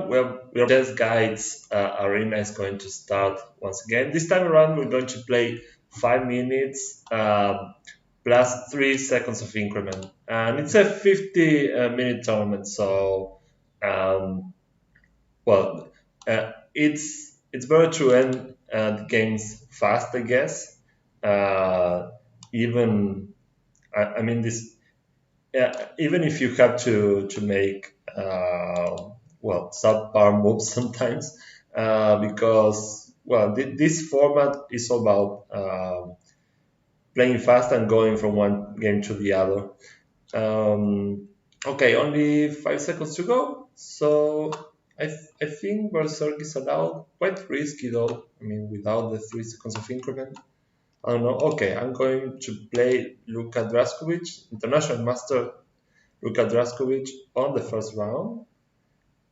Well, ChessGuides arena is going to start once again. This time around, we're going to play 5 minutes plus 3 seconds of increment, and it's a 50-minute tournament. So, um, well, it's better to end the games fast, I guess. Uh, even I mean this even if you have to make subpar moves sometimes because this format is all about playing fast and going from one game to the other. Okay, only 5 seconds to go, so I think Berserk is allowed. Quite risky though. I mean, without the 3 seconds of increment. I don't know. Okay, I'm going to play Luka Draskovic, international master Luka Draskovic on the first round.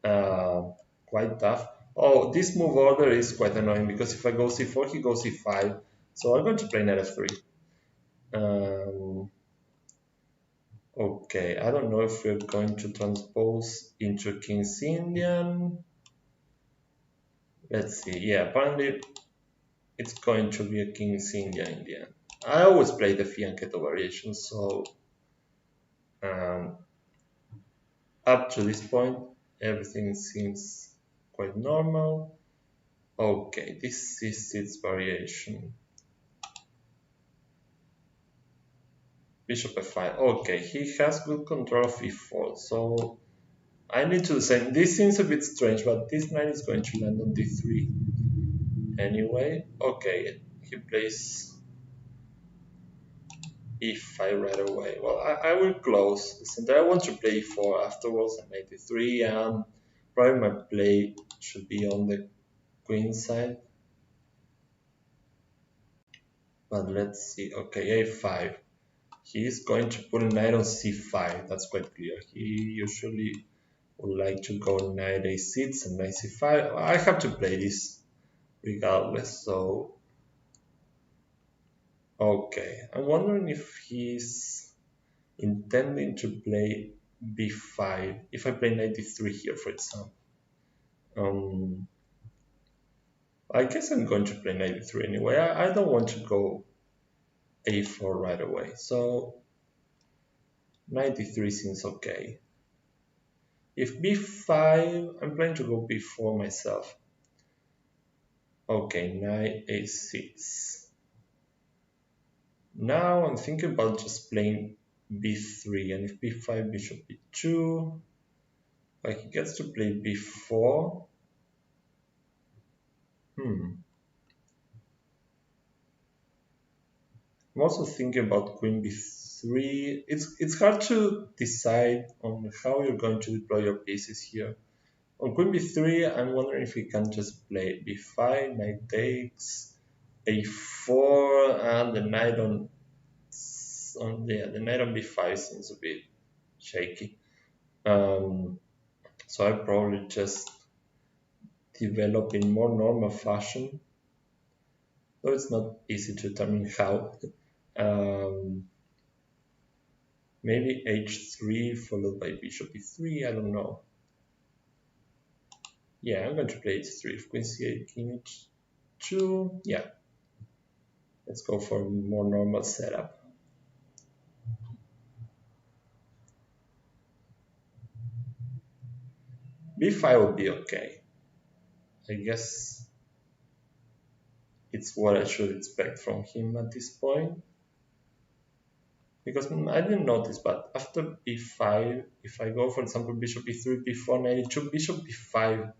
Uh, Quite tough. Oh, this move order is quite annoying because if I go c4, he goes c5. So I'm going to play knight f3. Um, okay, I don't know if we're going to transpose into King's Indian. Let's see. Yeah, apparently it's going to be a King's Indian in the end. I always play the fianchetto variation, so um, up to this point, everything seems quite normal. Okay, this is its variation. Bishop f5. Okay, he has good control of e4, so I need to say this seems a bit strange, but this knight is going to land on d3 anyway. Okay, he plays e5 right away. Well, I will close the center. I want to play e4 afterwards and knight d3, and probably my play should be on the queen side. But let's see. Okay, a5. He is going to put a knight on c5. That's quite clear. He usually would like to go knight a6 and knight c5. I have to play this regardless. So, okay. I'm wondering if he's intending to play b5. If I play knight d3 here, for example. Um, I guess I'm going to play knight d3 anyway. I don't want to go a4 right away. So, knight d3 seems okay. If b5, I'm planning to go b4 myself. Okay, knight a6. Now I'm thinking about just playing b3, and if b5, bishop b2, like he gets to play b4. I'm also thinking about queen b3. It's hard to decide on how you're going to deploy your pieces here. On queen b3, I'm wondering if we can just play b5, knight takes, a4, and the knight on the knight on b5 seems a bit shaky. So I probably just develop in more normal fashion, though it's not easy to determine how. Um, Maybe h3 followed by bishop e3, I don't know. Yeah, I'm going to play h3, queen c8, king h2. Yeah, let's go for a more normal setup. b5 will be okay. I guess it's what I should expect from him at this point. Because I didn't notice, but after b5, if I go, for example, bishop b3, b4, knight e2, bishop b5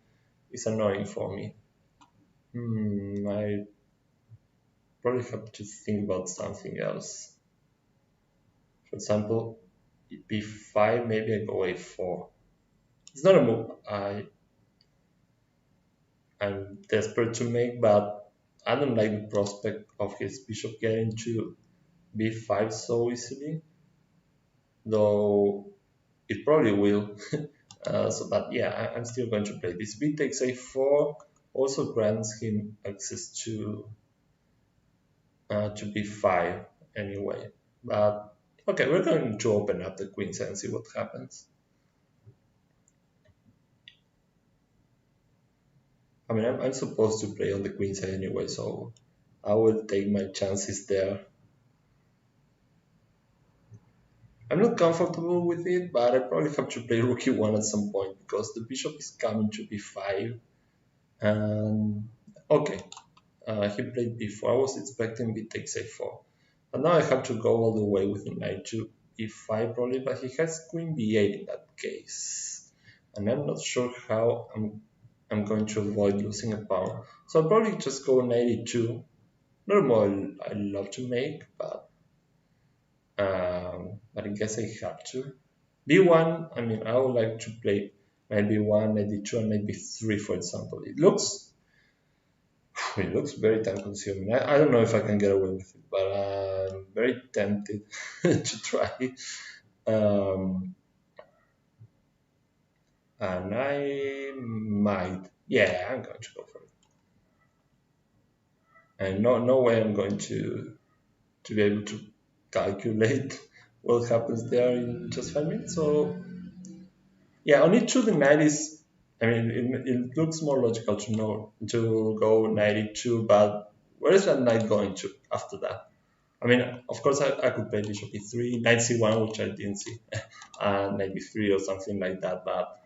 is annoying for me. I probably have to think about something else. For example, b5, maybe I go a4. It's not a move I'm desperate to make, but I don't like the prospect of his bishop getting to b5 so easily, though it probably will. But yeah, I'm still going to play this. B takes a4 also grants him access to b5 anyway. But okay, we're going to open up the queens and see what happens. I mean, I'm supposed to play on the queen side anyway, so I will take my chances there. I'm not comfortable with it, but I probably have to play rook e1 at some point because the bishop is coming to b5. And okay, he played b4. I was expecting b takes a4, but now I have to go all the way with knight to e5 probably. But he has queen b8 in that case, and I'm not sure how I'm going to avoid losing a pawn. So I'll probably just go knight e2. Not a move I love to make, but I guess I have to. b1, I mean, I would like to play knight b1, knight d2, and knight b3, for example. It looks very time consuming. I don't know if I can get away with it, but I'm very tempted to try. Um, and I might, yeah, I'm going to go for it. And no way I'm going to be able to calculate what happens there in just 5 minutes. So yeah, on e2 the knight is. I mean, it looks more logical to go knight e2, but where is that knight going to after that? I mean, of course, I could play bishop e3, knight c1, which I didn't see, knight b3 or something like that. But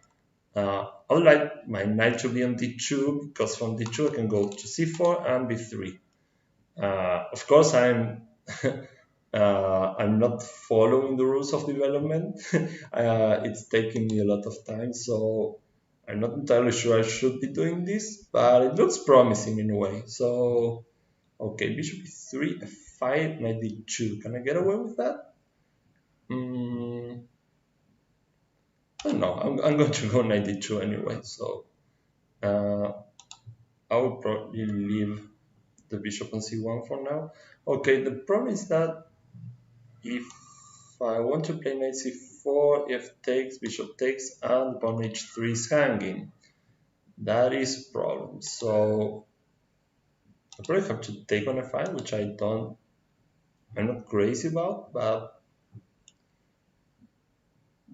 I would like my knight to be on d2 because from d2 I can go to c4 and b3. Of course, I'm not following the rules of development. It's taking me a lot of time, so I'm not entirely sure I should be doing this, but it looks promising in a way. So, okay, bishop e3, f5, knight d2. Can I get away with that? I don't know. I'm going to go knight d2 anyway, so I will probably leave the bishop on c1 for now. Okay, the problem is that if I want to play knight c4, f takes, bishop takes, and pawn h3 is hanging. That is a problem. So I probably have to take on f5, which I'm not crazy about, but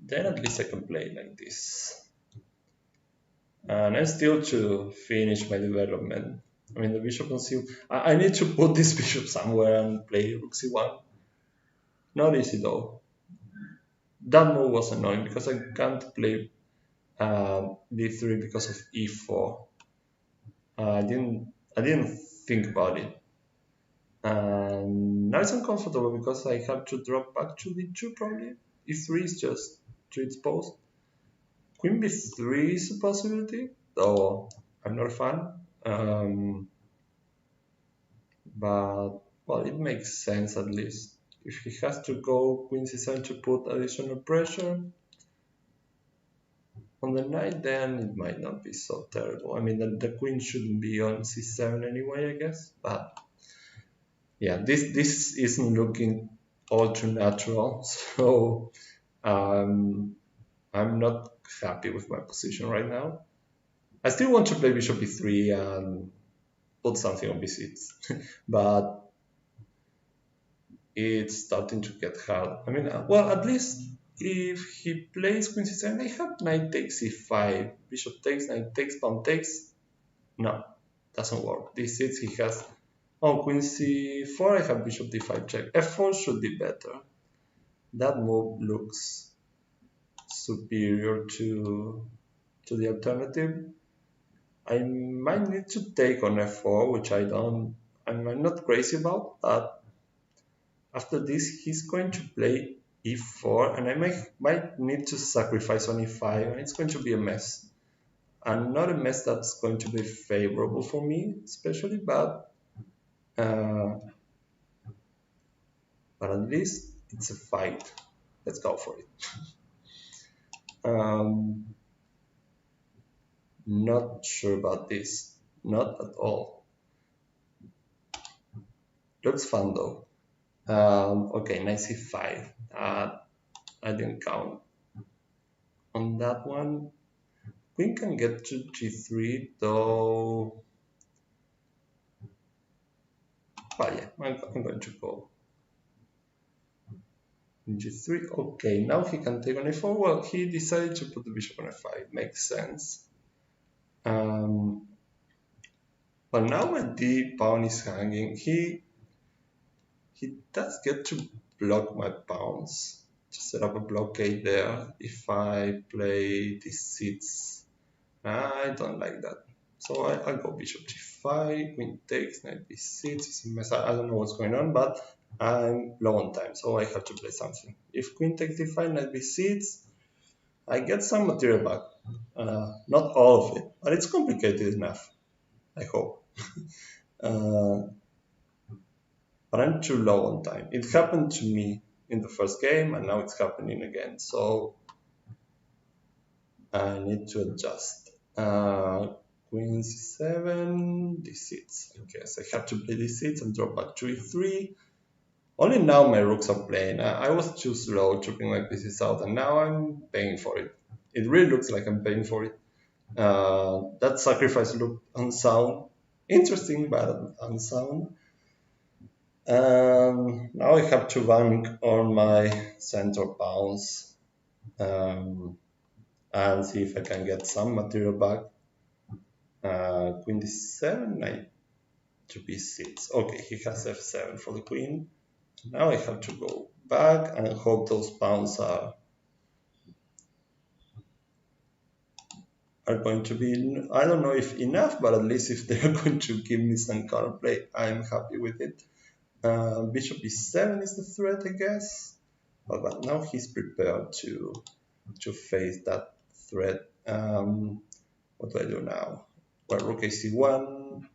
then at least I can play like this. And I'm still to finish my development. I mean, the bishop on c. I need to put this bishop somewhere and play rook c1. Not easy though. That move was annoying because I can't play d3 because of e4. I didn't think about it, and now it's uncomfortable because I have to drop back to d2 probably. e3 is just too exposed. Queen b3 is a possibility, though I'm not a fan. But well, it makes sense at least. If he has to go queen c7 to put additional pressure on the knight, then it might not be so terrible. I mean, the queen shouldn't be on c7 anyway, I guess. But yeah, this isn't looking all too natural. So I'm not happy with my position right now. I still want to play bishop b3 and put something on b6, but it's starting to get hard. I mean, well, at least if he plays queen c7, I have knight takes e5, bishop takes, knight takes, pawn takes. No, doesn't work. d6 he has. Oh, queen c4, I have bishop d5 check. f4 should be better. That move looks superior to the alternative. I might need to take on f4, which I'm not crazy about, but after this he's going to play e4 and I might need to sacrifice on e5 and it's going to be a mess. And not a mess that's going to be favorable for me, especially, but at least it's a fight. Let's go for it. Not sure about this. Not at all. Looks fun though. Okay, knight c5. I didn't count on that one. Queen can get to g3 though. But yeah, I'm going to go g3. Okay, now he can take on a4. Well, he decided to put the bishop on f5. Makes sense. But now my d pawn is hanging. He does get to block my pawns. Just set up a blockade there. If I play d6, I don't like that. So I go bishop g5, queen takes, knight b6. It's a mess. I don't know what's going on, but I'm low on time, so I have to play something. If queen takes d5, knight b6, I get some material back. Not all of it, but it's complicated enough, I hope. Uh, but I'm too low on time. It happened to me in the first game, and now it's happening again. So I need to adjust. Queen c7, d6. I guess I have to play d6 and drop back to e3. Only now my rooks are playing. I was too slow chopping my pieces out, and now I'm paying for it. It really looks like I'm paying for it. That sacrifice looked unsound. Interesting, but unsound. Now I have to bank on my center pawns and see if I can get some material back. Queen d7, knight to b6. Okay, he has f7 for the queen. Now I have to go back and hope those pawns are going to be, I don't know if enough, but at least if they're going to give me some counterplay, I'm happy with it. Bishop e7 is the threat, I guess. But now he's prepared to face that threat. What do I do now? Well, rook ac1,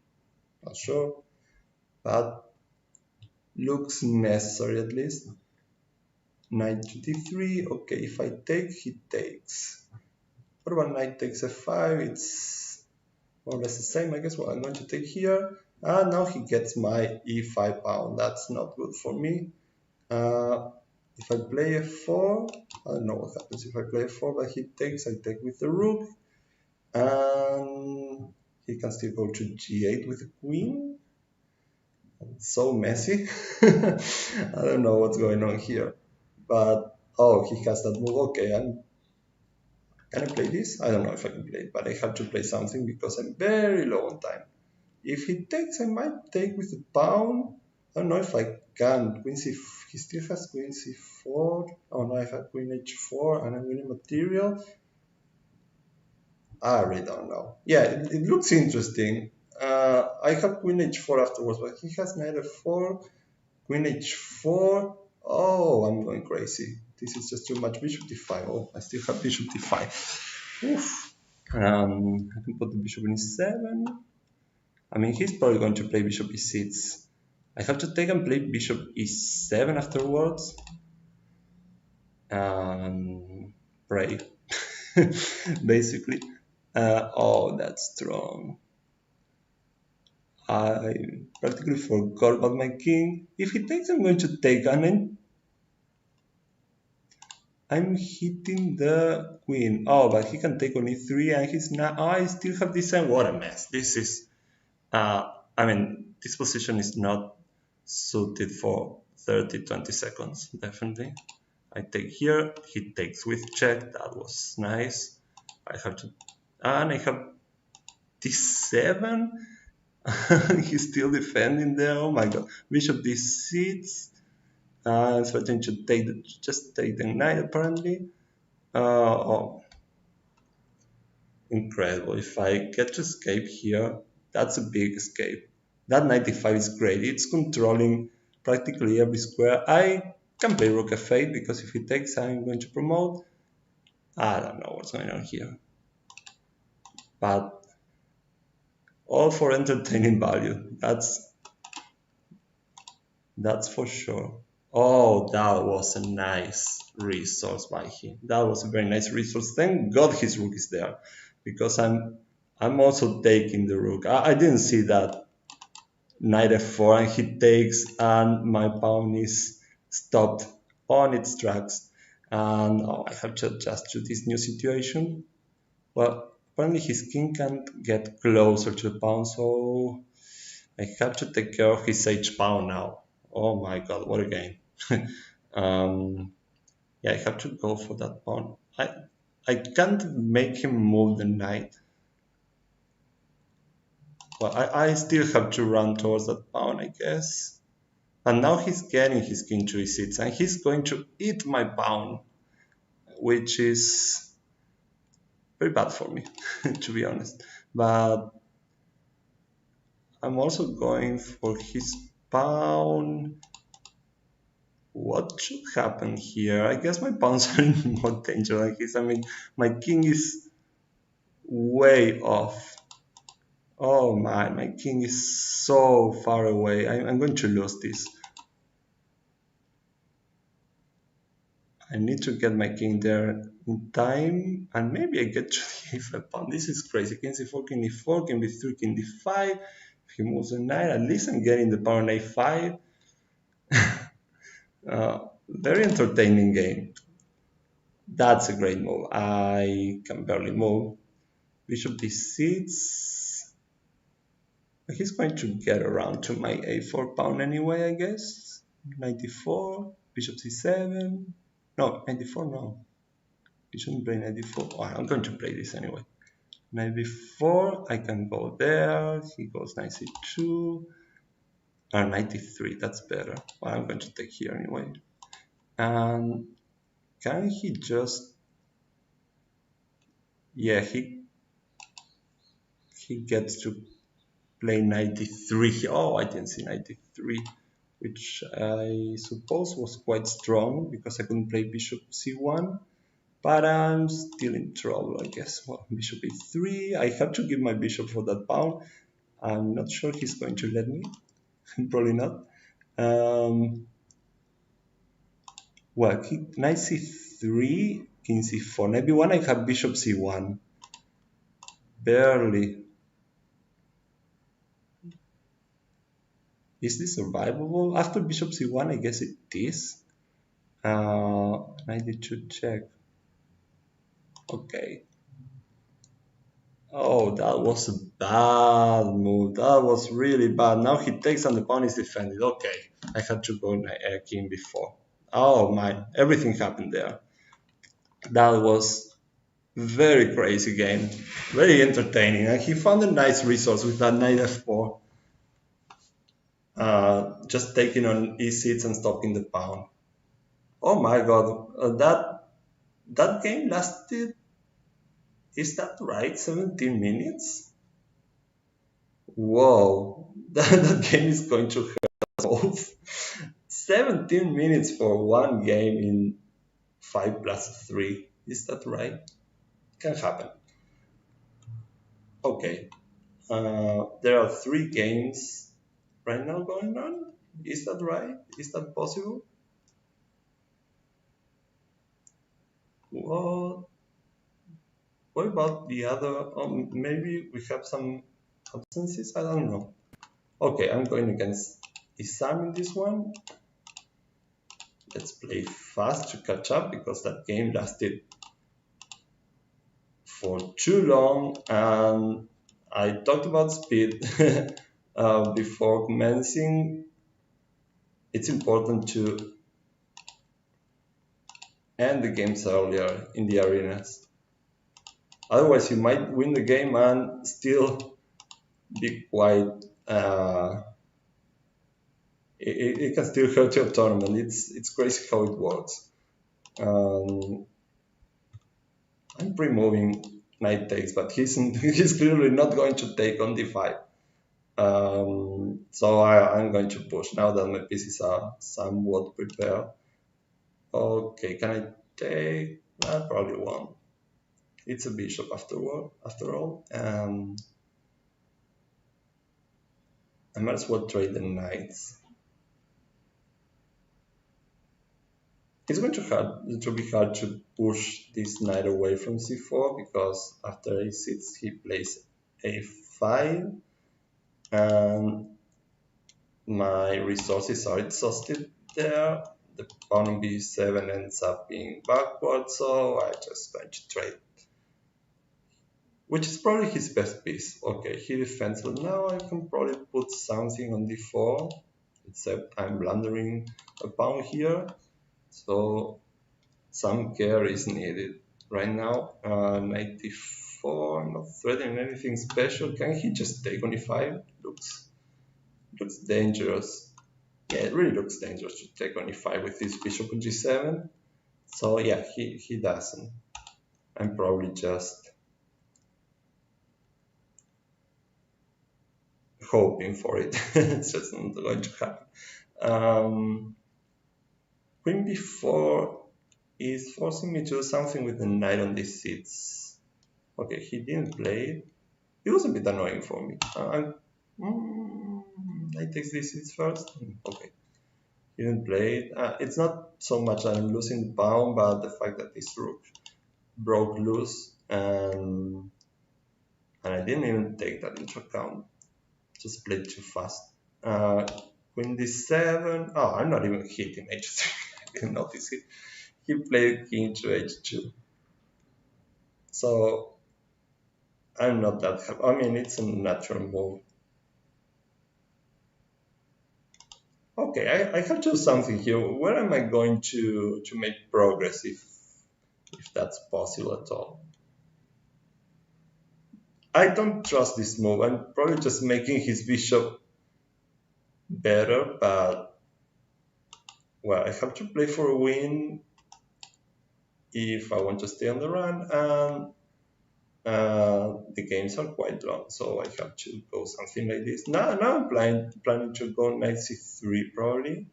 not sure, but looks necessary at least. Knight to d3, okay, if I take, he takes. What about knight takes f5? It's more or less the same, I guess. Well, I'm going to take here. And now he gets my e5 pawn. That's not good for me. If I play f4, I don't know what happens if I play f4, but he takes, I take with the rook. And he can still go to g8 with the queen. It's so messy. I don't know what's going on here. But, oh, he has that move. Okay, can I play this? I don't know if I can play it, but I have to play something because I'm very low on time. If he takes, I might take with the pawn. I don't know if I can. Queen c, he still has queen c4. Oh no, I have queen h4 and I'm winning material. I really don't know. Yeah, it looks interesting. I have queen h4 afterwards, but he has knight f4, queen h4. Oh, I'm going crazy. This is just too much. Bishop d5. Oh, I still have bishop d5. Oof. I can put the bishop in e7. I mean, he's probably going to play bishop e6. I have to take and play bishop e7 afterwards. Pray, basically. Oh, that's strong. I practically forgot about my king. If he takes, I'm going to take, and I'm hitting the queen. Oh, but he can take on e3, and he's not. Oh, I still have this, and what a mess. This is, I mean, this position is not suited for 30-20 seconds, definitely. I take here, he takes with check, that was nice. I have to, and I have d7, he's still defending there, oh my god. Bishop d6, threatening to take just take the knight apparently. Oh, incredible. If I get to escape here, that's a big escape. That 95 is great. It's controlling practically every square. I can play rook f8 because if he takes, I'm going to promote. I don't know what's going on here. But all for entertaining value. That's for sure. Oh, that was a nice resource by him. That was a very nice resource. Thank God his rook is there, because I'm also taking the rook. I didn't see that knight f4 and he takes and my pawn is stopped on its tracks. And oh, I have to adjust to this new situation. Well, apparently his king can't get closer to the pawn, so I have to take care of his h pawn now. Oh my god, what a game. Yeah, I have to go for that pawn. I can't make him move the knight. Well, I still have to run towards that pawn, I guess. And now he's getting his king to e6, and he's going to eat my pawn, which is very bad for me, to be honest. But I'm also going for his pawn. What should happen here? I guess my pawns are in more danger like this. I mean, my king is way off. Oh my king is so far away. I'm going to lose this. I need to get my king there in time, and maybe I get to the a5 pawn. This is crazy. King c4, king d4, king b3, king d5. If he moves a knight, at least I'm getting the pawn on a5. Very entertaining game. That's a great move. I can barely move. Bishop d6. He's going to get around to my a4 pawn anyway, I guess. Knight d4, bishop c7. No, knight d4, no. He shouldn't play knight d4. Oh, I'm going to play this anyway. Knight b4, I can go there. He goes knight c2. Knight d3, that's better. Well, I'm going to take here anyway. And can he just... Yeah, he gets to play knight d3. Oh, I didn't see knight d3, which I suppose was quite strong because I couldn't play bishop c1. But I'm still in trouble, I guess. Well, bishop e3. I have to give my bishop for that pawn. I'm not sure he's going to let me. Probably not. Well, knight c3, king c4. Knight b1, I have bishop c1. Barely. Is this survivable? After bishop c1, I guess it is. Knight d2 check. Okay. Oh, that was a bad move. That was really bad. Now he takes and the pawn is defended. Okay, I had to go king before. Oh my, everything happened there. That was very crazy game. Very entertaining. And he found a nice resource with that knight f4. Just taking on e6 and stopping the pawn. Oh my god, that game lasted, is that right, 17 minutes? Whoa, that game is going to hurt us both. 17 minutes for one game in 5 plus 3. Is that right? Can happen. Okay. There are 3 games right now going on. Is that right? Is that possible? What about the other? Maybe we have some absences. I don't know. Okay, I'm going against Isam in this one. Let's play fast to catch up because that game lasted for too long, and I talked about speed before commencing. It's important to end the games earlier in the arenas. Otherwise, you might win the game and still be quite... it can still hurt your tournament. It's crazy how it works. I'm pre-moving knight takes, but he's clearly not going to take on d5. So I'm going to push now that my pieces are somewhat prepared. Okay, can I take? I probably won't. It's a bishop after all. I might as well trade the knights. It's going to be hard to push this knight away from c4 because after a6 he plays a5 and my resources are exhausted there. The pawn on b7 ends up being backward, so I just going to trade. Which is probably his best piece. Okay, he defends, but now I can probably put something on d4, except I'm blundering a pawn here, so some care is needed. Right now, knight d4, e4, I'm not threatening anything special. Can he just take on e5? Looks dangerous. Yeah, it really looks dangerous to take on e5 with his bishop on g7. So yeah, he doesn't. I'm probably just hoping for it. It's just not going to happen. Queen b4 is forcing me to do something with the knight on d6. Okay, he didn't play it. It was a bit annoying for me. Knight takes d6 first. Okay, he didn't play it. It's not so much that I'm losing the pawn, but the fact that this rook broke loose, and I didn't even take that into account. Just played too fast. Queen d7. Oh, I'm not even hitting h3. I didn't notice it. He played king to h2. So I'm not that happy. I mean, it's a natural move. Okay, I have to do something here. Where am I going to make progress if that's possible at all? I don't trust this move. I'm probably just making his bishop better, but well, I have to play for a win if I want to stay on the run, and the games are quite long, so I have to go something like this. Now I'm planning to go knight c3 probably,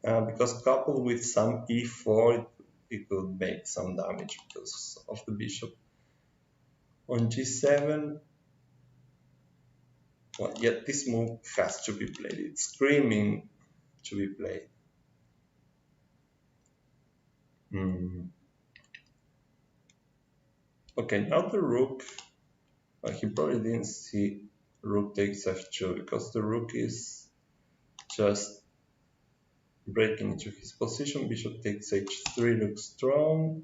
because coupled with some e4, it could make some damage because of the bishop. On g7, well, yet this move has to be played. It's screaming to be played. Okay, now the rook. He probably didn't see rook takes f2 because the rook is just breaking into his position. Bishop takes h3 looks strong.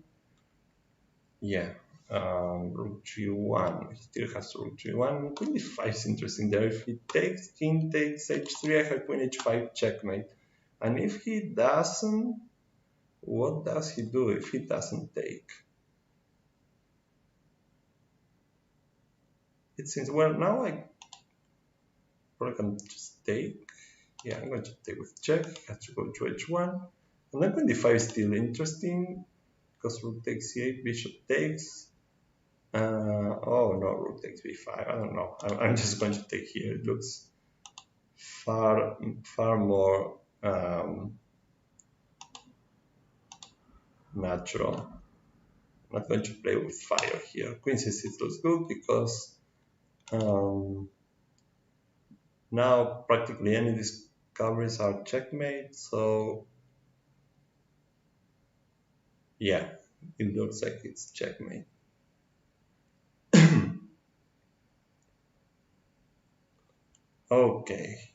Yeah, rook g1. He still has rook g1. Queen d5 is interesting there. If he takes, king takes h3, I have queen h5 checkmate. And if he doesn't, what does he do if he doesn't take? It seems, well, now I probably can just take. Yeah, I'm going to take with check. Has to go to h1. And then queen d5 is still interesting because rook takes c8, bishop takes. Oh no, rook takes b5. I don't know. I'm just going to take here. It looks far more natural. I'm not going to play with fire here. Queen c6 looks good because now practically any discoveries are checkmate. So yeah, it looks like it's checkmate. Okay.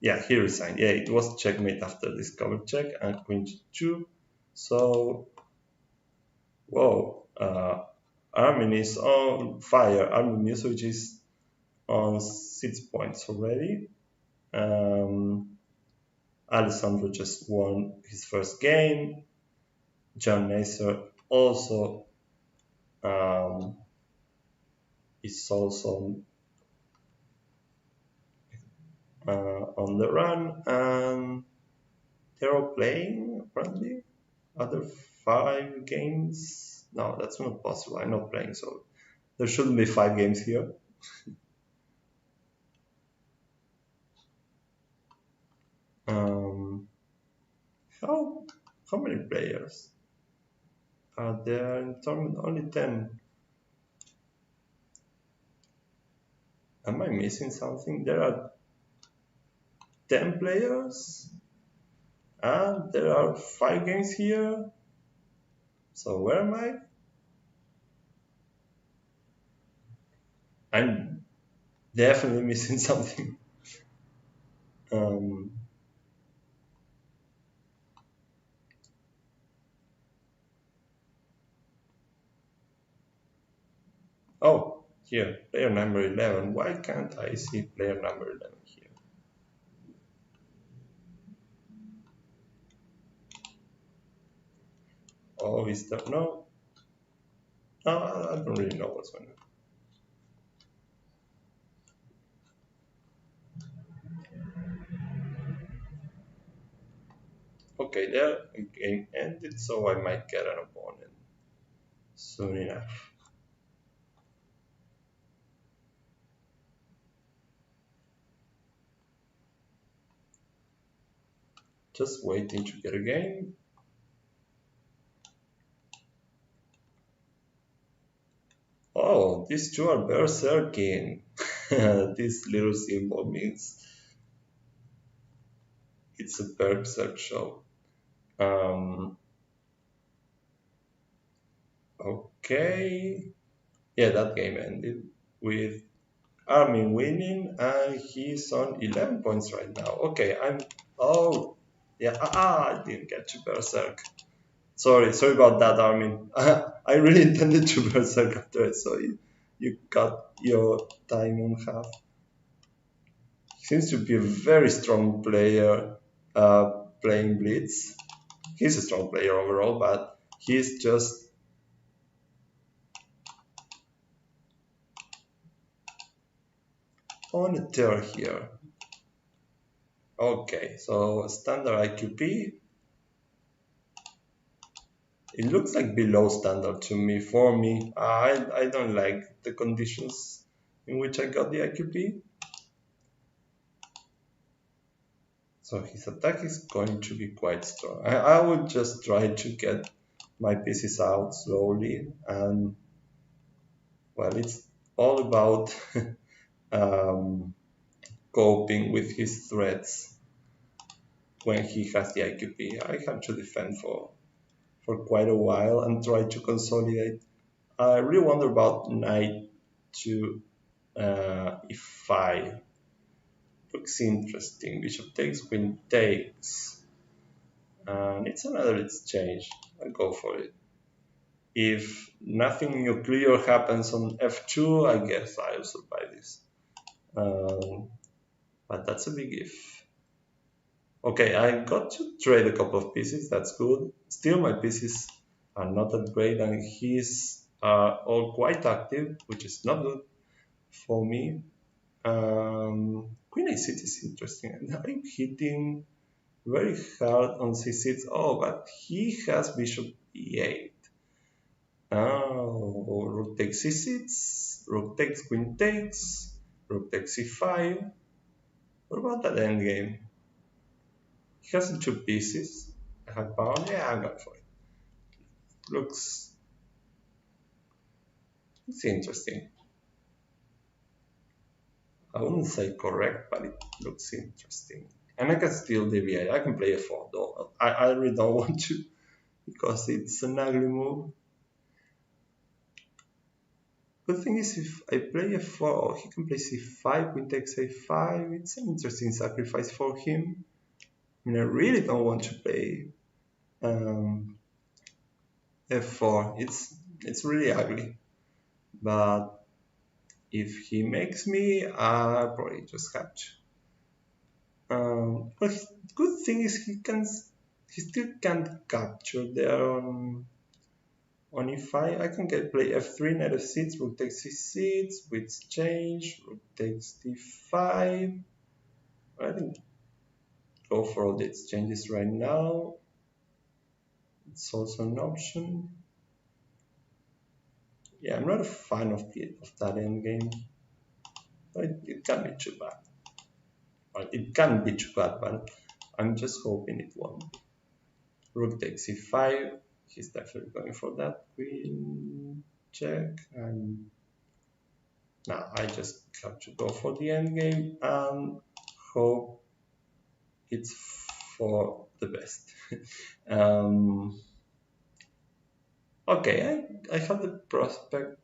Yeah, he resigned. Yeah, it was checkmate after discover check and queen g2. So, whoa, Armin is on fire. Armin Musovic is on 6 points already. Alessandro just won his first game. John Nasser also is also on the run, and they're all playing apparently other 5 games. No, that's not possible. I'm not playing, so there shouldn't be 5 games here. How many players are there in tournament? Only 10. Am I missing something? There are 10 players and there are 5 games here. So where am I? I'm definitely missing something. Oh, here, player number 11. Why can't I see player number 11 here? Oh, is there? No. No, I don't really know what's going on. Okay, there a game ended, so I might get an opponent soon enough. Just waiting to get a game. Oh, these two are berserking. This little symbol means it's a berserk show. Um, okay. Yeah, that game ended with Armin winning, and he's on 11 points right now. Okay, I'm. Oh, yeah. I didn't get to berserk. Sorry about that, Armin. I really intended to berserk after it, so you cut your time on half. He seems to be a very strong player playing Blitz. He's a strong player overall, but he's just on a tear here. Okay, so standard IQP. It looks like below standard to me. For me, I don't like the conditions in which I got the IQP. So his attack is going to be quite strong. I would just try to get my pieces out slowly, and well, it's all about um, coping with his threats when he has the IQP. I have to defend for quite a while and try to consolidate. I really wonder about knight to e5. Looks interesting. Bishop takes, queen takes. And it's another exchange. I'll go for it. If nothing nuclear happens on f2, I guess I'll survive this. But that's a big if. Okay, I got to trade a couple of pieces. That's good. Still, my pieces are not that great, and his are all quite active, which is not good for me. Queen a6 is interesting. I'm hitting very hard on c6. Oh, but he has bishop e8. Oh, rook takes c6, rook takes, queen takes, rook takes c5. What about that endgame? He has two pieces. I have pawn. Yeah, I'm going for it. Looks it's interesting. I wouldn't say correct, but it looks interesting. And I can still deviate. I can play a 4 though. I really don't want to because it's an ugly move. The thing is, if I play a 4, he can play c5, queen takes a5. It's an interesting sacrifice for him. I mean, I really don't want to play f4. It's really ugly. But if he makes me, I probably just have to. But the good thing is he still can't capture there on e5. I can play f3, knight f6, rook takes c6, with exchange, rook takes d5. I think go for all the exchanges right now. It's also an option. Yeah, I'm not a fan of that endgame. It can be too bad. Well, it can be too bad, but I'm just hoping it won't be. Rook takes e5. He's definitely going for that. Queen check, and now I just have to go for the endgame and hope it's for the best. Okay, I have the prospect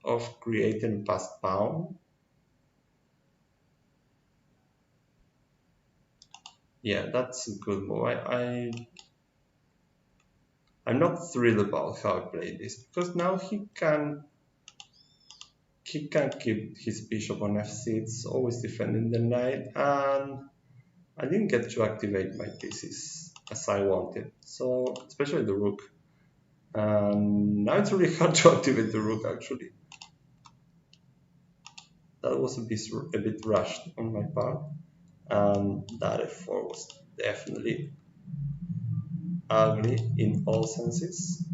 of creating a passed pawn. Yeah, that's a good move. I'm not thrilled about how I play this because now he can keep his bishop on f6, always defending the knight, and I didn't get to activate my pieces as I wanted. So especially the rook. And now it's really hard to activate the rook, actually. That was a bit rushed on my part. And that f4 was definitely ugly in all senses.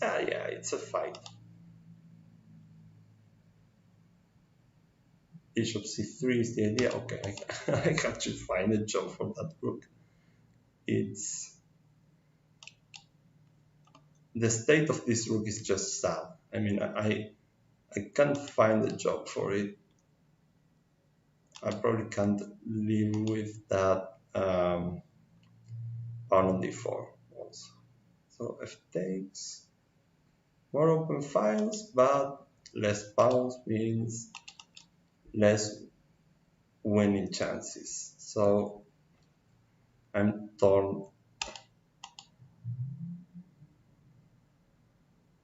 Yeah, it's a fight. Bishop c3 is the idea. Okay, I have to find a job for that rook. It's the state of this rook is just sad. I mean, I can't find a job for it. I probably can't live with that pawn on d4 also. So f takes more open files, but less pawns means less winning chances. So I'm torn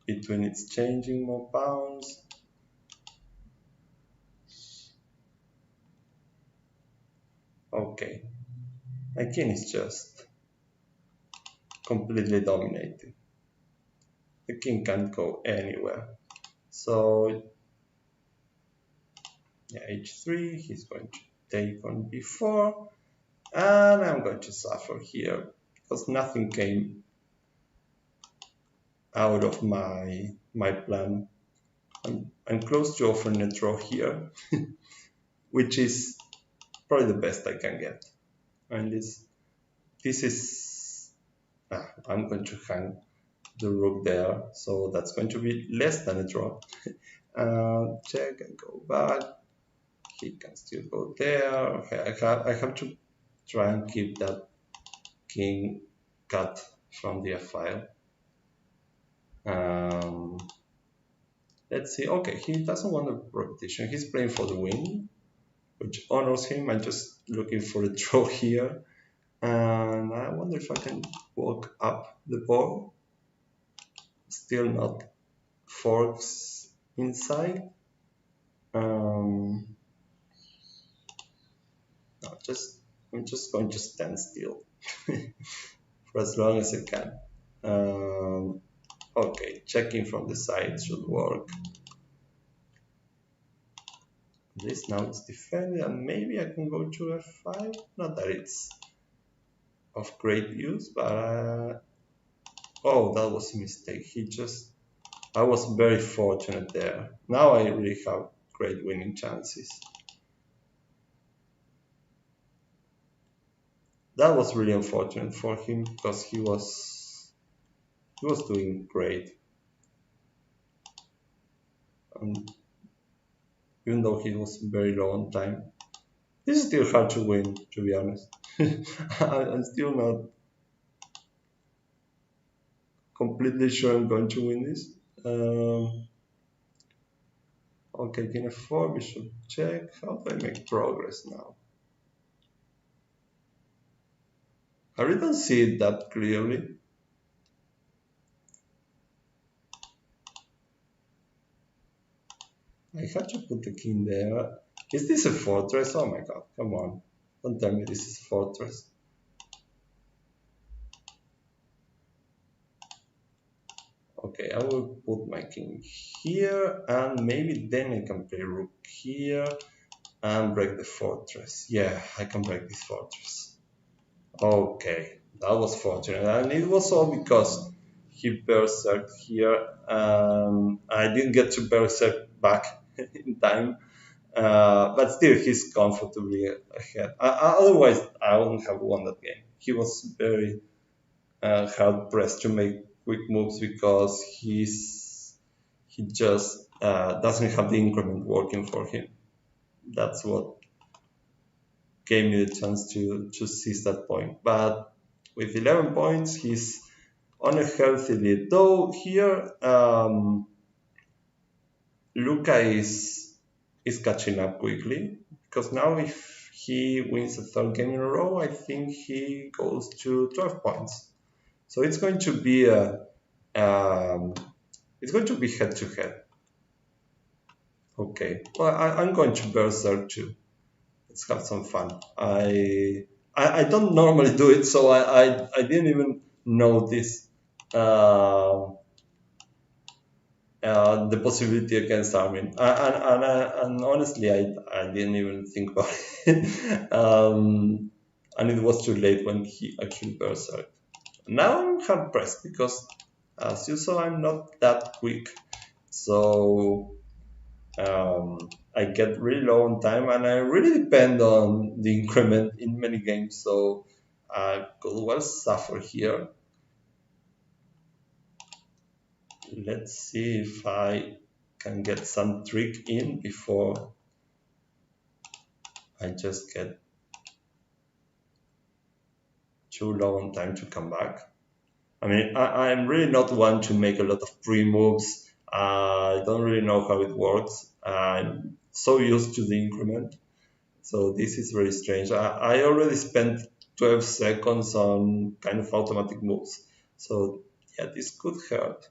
between exchanging more pawns. Okay, my king is just completely dominated. The king can't go anywhere. So yeah, h3, he's going to take on b4, and I'm going to suffer here because nothing came out of my plan. I'm close to offering a draw here, which is probably the best I can get. And this is I'm going to hang the rook there, so that's going to be less than a draw. Check and go back. He can still go there. Okay, I have to try and keep that king cut from the f-file. Let's see. Okay, he doesn't want a repetition. He's playing for the win, which honors him. I'm just looking for a draw here. And I wonder if I can walk up the board. Still not forks inside. No, I'm just going to stand still for as long as I can. Okay, checking from the side should work. This now it's defended, and maybe I can go to f5. Not that it's of great use, but oh, that was a mistake. I was very fortunate there. Now I really have great winning chances. That was really unfortunate for him because he was doing great. And even though he was very low on time, this is still hard to win, to be honest. I'm still not completely sure I'm going to win this. Okay, king f4, bishop check. How do I make progress now? I really don't see it that clearly. I have to put the king there. Is this a fortress? Oh my god, come on. Don't tell me this is a fortress. Okay, I will put my king here, and maybe then I can play rook here and break the fortress. Yeah, I can break this fortress. Okay, that was fortunate, and it was all because he berserked here, and I didn't get to berserk back in time, but still he's comfortably ahead. Otherwise, I wouldn't have won that game. He was very hard pressed to make quick moves because he just doesn't have the increment working for him. That's what gave me the chance to seize that point. But with 11 points, he's on a healthy lead. Though here, Luca is catching up quickly because now if he wins the third game in a row, I think he goes to 12 points. So it's going to be head to head. Okay, well I'm going to berserk too. Let's have some fun. I I don't normally do it, so I didn't even notice the possibility against Armin. And honestly, I didn't even think about it. And it was too late when he actually berserked. Now I'm hard pressed because, as you saw, I'm not that quick. So I get really low on time, and I really depend on the increment in many games. So I could well suffer here. Let's see if I can get some trick in before I just get too low on time to come back. I mean, I'm really not one to make a lot of pre-moves. I don't really know how it works. I'm so used to the increment. So this is very strange. I already spent 12 seconds on kind of automatic moves. So yeah, this could hurt.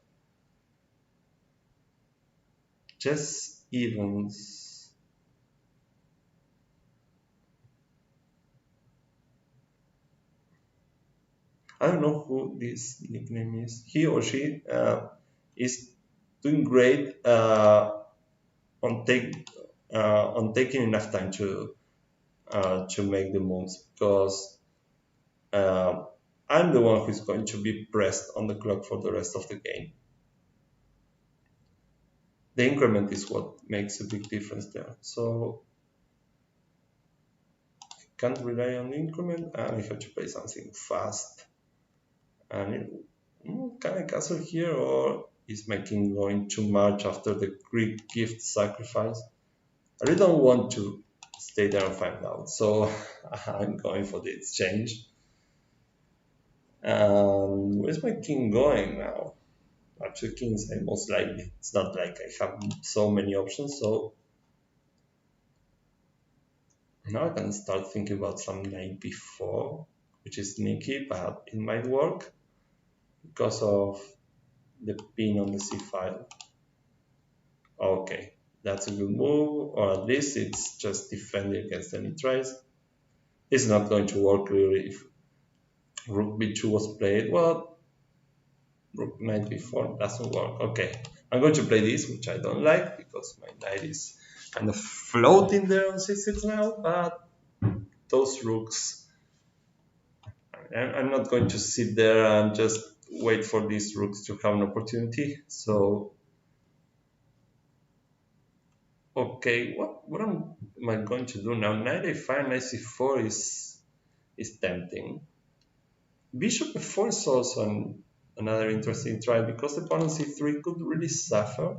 Chess evens. I don't know who this nickname is. He or she is doing great on take on taking enough time to make the moves, because uh, I'm the one who's going to be pressed on the clock for the rest of the game. The increment is what makes a big difference there. So I can't rely on the increment, and I have to play something fast. And can I castle here, or is my king going too much after the Greek gift sacrifice? I really don't want to stay there and find out, so I'm going for the exchange. Where's my king going now? Actually, king is most likely. It's not like I have so many options, so now I can start thinking about some knight b4, which is sneaky, but it might work because of the pin on the c file. Okay, that's a good move, or at least it's just defending against any tries. It's not going to work really if rook b2 was played. Well, rook knight b4 doesn't work. Okay, I'm going to play this, which I don't like because my knight is kind of floating there on c6 now, but those rooks, I'm not going to sit there and just wait for these rooks to have an opportunity. So, okay, what am I going to do now? Knight a5, knight c4 is tempting. Bishop f4 is also another interesting try, because the pawn on c3 could really suffer.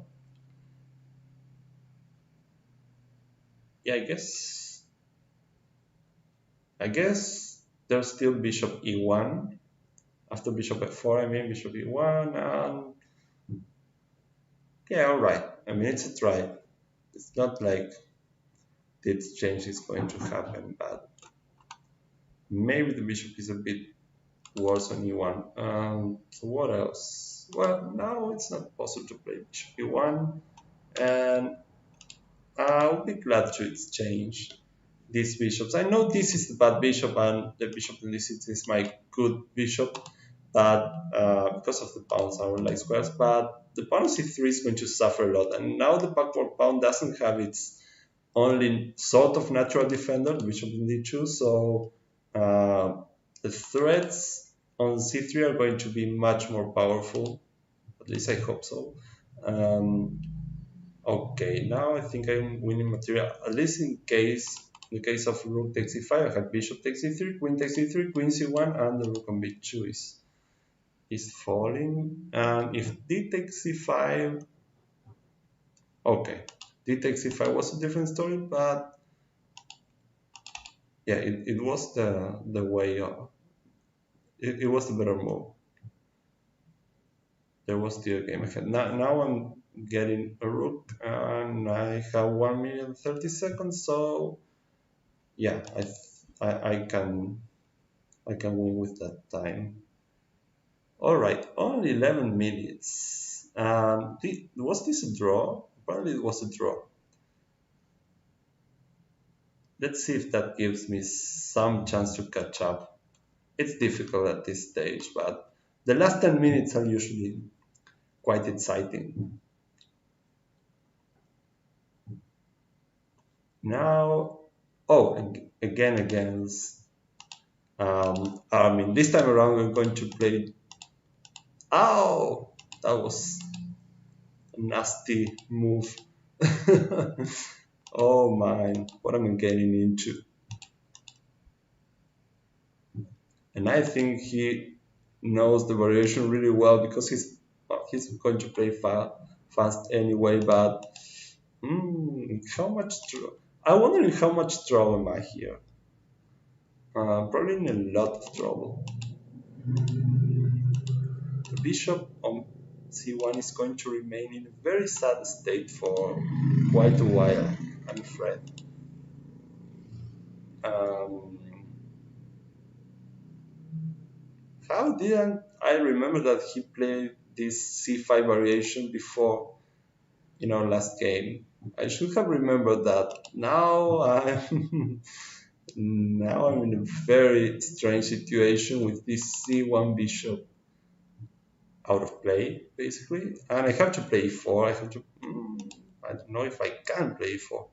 Yeah, I guess there's still bishop e1. After bishop f4, I mean bishop e1, and yeah, alright. I mean, it's a try. It's not like the exchange is going to happen, but maybe the bishop is a bit worse on e1. So what else? Well, now it's not possible to play bishop e1, and I'll be glad to exchange these bishops. I know this is the bad bishop, and the bishop in this is my good bishop, but because of the pawns, I don't like squares. But the pawn on c3 is going to suffer a lot, and now the backward pawn doesn't have its only sort of natural defender, the bishop in d2. So the threats on c3 are going to be much more powerful. At least I hope so. Okay, now I think I'm winning material. At least in the case of rook takes e5, I have bishop takes e3, queen takes e3, queen c1, and the rook on b2 is falling. And if d takes c5, okay, d takes c5 was a different story, but yeah, it was the way it was the better move. There was still a game ahead. Now I'm getting a rook, and I have 1 minute 30 seconds, so yeah, I can win with that time. All right, only 11 minutes. Was this a draw? Probably it was a draw. Let's see if that gives me some chance to catch up. It's difficult at this stage, but the last 10 minutes are usually quite exciting. Now, oh, again against Armin. This time around, we're going to play. Oh, that was a nasty move. Oh man, what am I getting into? And I think he knows the variation really well because he's going to play fast anyway. But how much? I'm wondering how much trouble am I here? Probably in a lot of trouble. The bishop on c1 is going to remain in a very sad state for quite a while, I'm afraid. Um, how didn't I remember that he played this c5 variation before in our last game? I should have remembered that. Now I'm now I'm in a very strange situation with this c1 bishop out of play, basically, and I have to play e4. I have to. I don't know if I can play e4,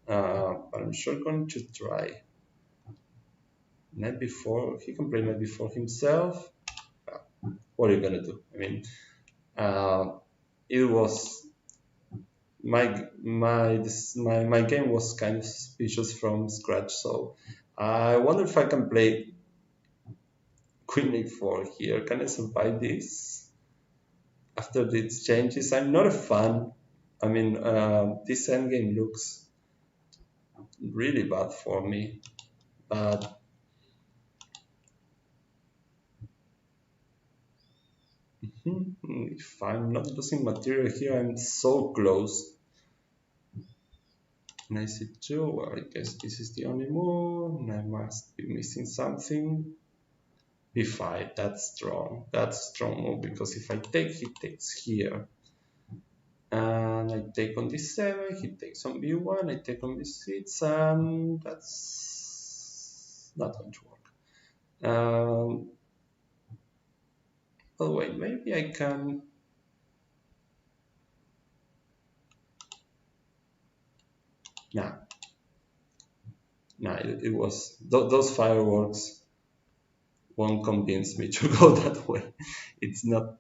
but I'm sure going to try. Knight b4. He can play knight b4 himself. What are you gonna do? I mean, it was my game was kind of suspicious from scratch, so I wonder if I can play queen a4 here. Can I survive this after these changes? I'm not a fan. I mean, this endgame looks really bad for me, but if I'm not losing material here, I'm so close. Knight c2, well, I guess this is the only move, and I must be missing something. b5, that's strong. That's a strong move, because if I take, he takes here. And I take on d7, he takes on b1, I take on b6, and that's not going to work. Oh wait, maybe I can. Nah, it was those fireworks won't convince me to go that way. It's not.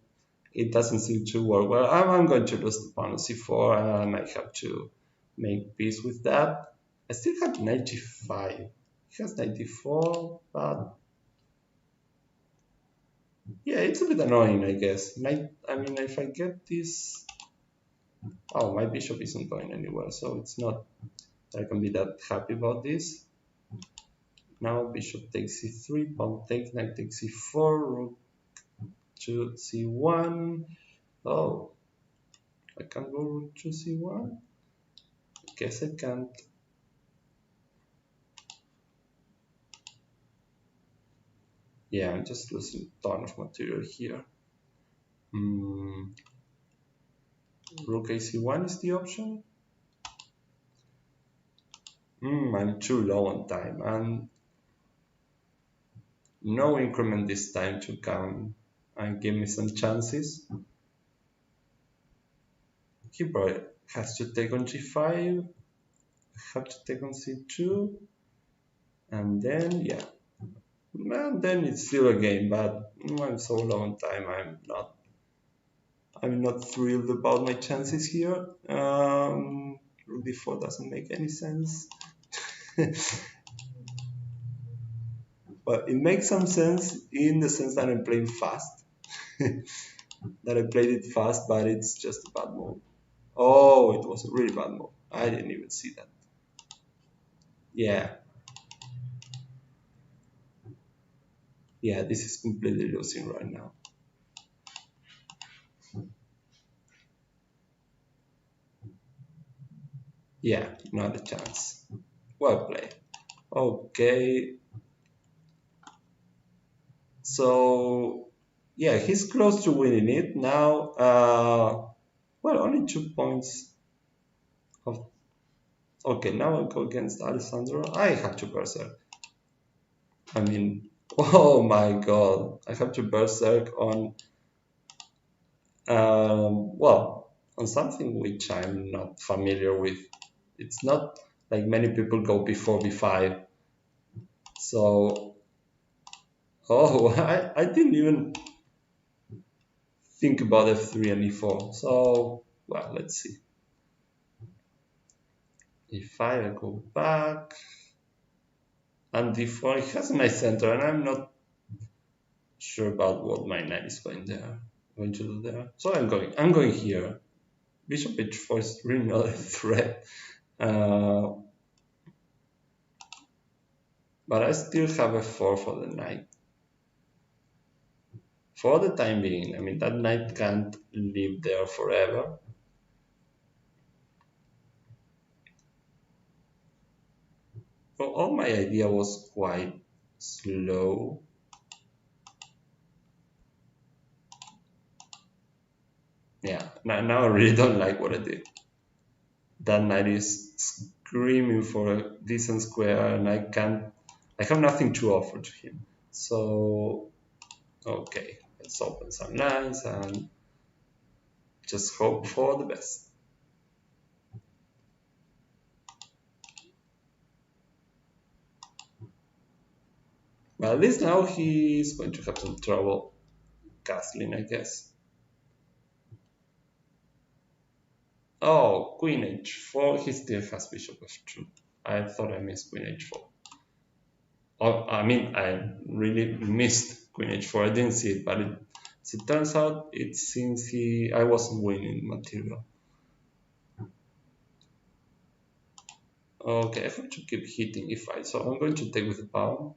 It doesn't seem to work well. I'm going to lose the pawn on c4, and I have to make peace with that. I still have 95. He has 94, but yeah, it's a bit annoying, I guess. I mean, if I get this, oh, my bishop isn't going anywhere, so it's not. I can be that happy about this. Now bishop takes c3, pawn takes, knight takes c4, rook to c1. Oh, I can't go rook to c1. I guess I can't. Yeah, I'm just losing a ton of material here. Rook ac1 is the option. I'm too low on time, and no increment this time to come and give me some chances. He probably has to take on g5, I have to take on c2, and then yeah, and then it's still a game. But I'm so low on time, I'm not thrilled about my chances here. Rook d4 doesn't make any sense. But it makes some sense in the sense that I'm playing fast. That I played it fast, but it's just a bad move. Oh, it was a really bad move. I didn't even see that. Yeah. Yeah, this is completely losing right now. Yeah, not a chance. Well played. Okay. So, yeah, he's close to winning it now. Well, only 2 points of Okay, now I go against Alessandro. I have to berserk. I mean, oh my god, I have to berserk on well, on something which I'm not familiar with. It's not like many people go before b5. So, oh, I didn't even think about f3 and e4. So, well, let's see. e5, I go back. And d4, it has my center, and I'm not sure about what my knight is going to do there. So I'm going here. Bishop h4 is really not a threat. But I still have a 4 for the knight. For the time being, I mean, that knight can't live there forever. So all my idea was quite slow. Yeah, now I really don't like what I did. That knight is screaming for a decent square, and I have nothing to offer to him. So, okay, let's open some lines and just hope for the best. Well, at least now he's going to have some trouble castling, I guess. Oh, queen h4, he still has bishop f2. I thought I missed queen h4. Oh, I mean, I really missed queen h4. I didn't see it, but as it turns out, it seems I wasn't winning material. Okay, I have to keep hitting e5, so I'm going to take with the pawn.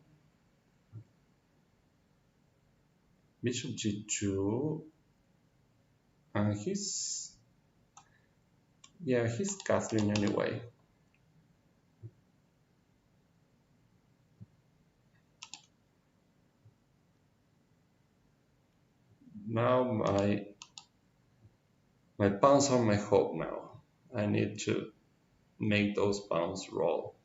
Bishop g2, and he's castling anyway. Now my pawns are my hope now. I need to make those pawns roll.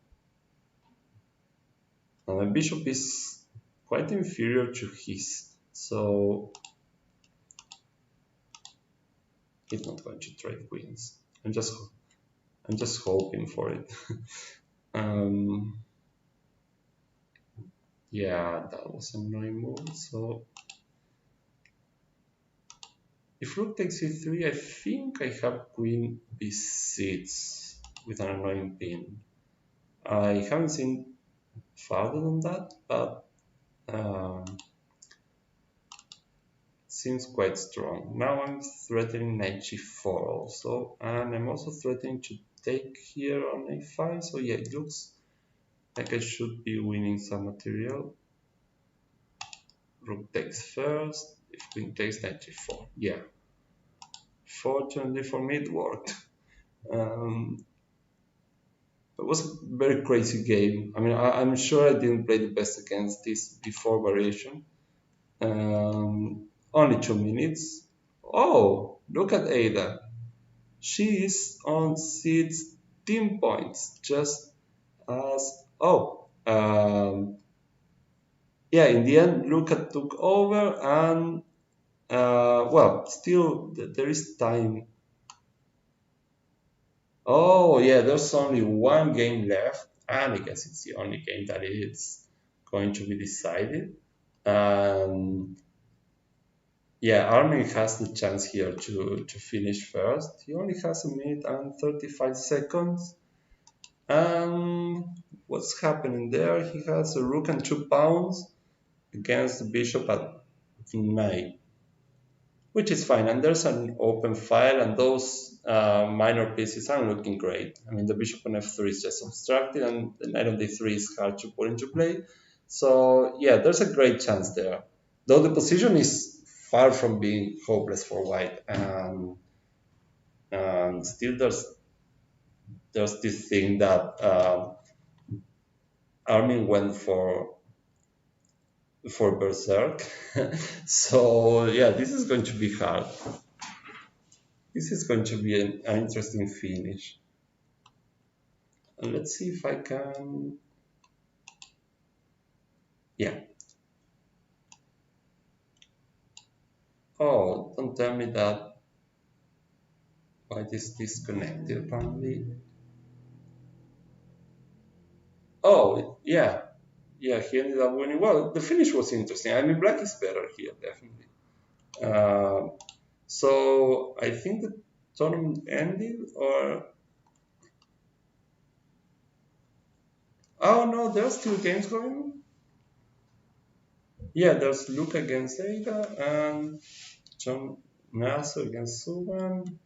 And my bishop is quite inferior to his, so he's not going to trade queens. I'm just hoping for it. Yeah, that was an annoying move. So if rook takes e3, I think I have queen b6 with an annoying pin. I haven't seen farther than that, but seems quite strong. Now I'm threatening knight g4 also, and I'm also threatening to take here on a5. So yeah, it looks like I should be winning some material. Rook takes first. If queen takes, knight g4. Yeah. Fortunately for me, it worked. It was a very crazy game. I mean, I'm sure I didn't play the best against this before variation. Only 2 minutes. Oh, look at Ada. She is on 16 points, just as yeah. In the end, Luca took over, and well, still there is time. Oh yeah, there's only one game left, and I guess it's the only game that is going to be decided. Yeah, Armin has the chance here to finish first. He only has a minute and 35 seconds. What's happening there? He has a rook and 2 pawns against the bishop at 9, which is fine. And there's an open file, and those minor pieces are looking great. I mean, the bishop on f3 is just obstructed, and the knight on d3 is hard to put into play. So yeah, there's a great chance there. Though the position is far from being hopeless for white, and still there's this thing that Armin went for Berserk. So yeah, this is going to be hard. This is going to be an interesting finish. And let's see if I can. Yeah. Oh, don't tell me that. Why this disconnected apparently? Oh, yeah. Yeah, he ended up winning. Well, the finish was interesting. I mean, black is better here, definitely. Uh, so I think the tournament ended, or oh no, there's still games going on. Yeah, there's Luke against Ada and John Nasso against Suban.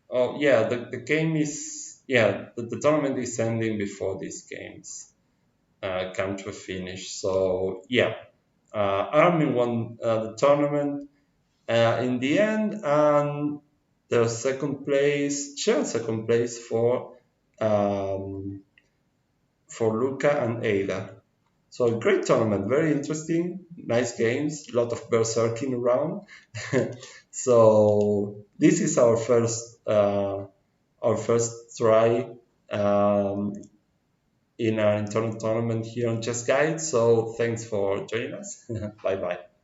Oh yeah, the game is the tournament is ending before these games come to a finish. So yeah, Armin won the tournament in the end, and the second place, shared second place um, for Luca and Ada. So a great tournament, very interesting, nice games, a lot of berserking around. So this is our first try um, in our internal tournament here on ChessGuides. So thanks for joining us. Bye bye.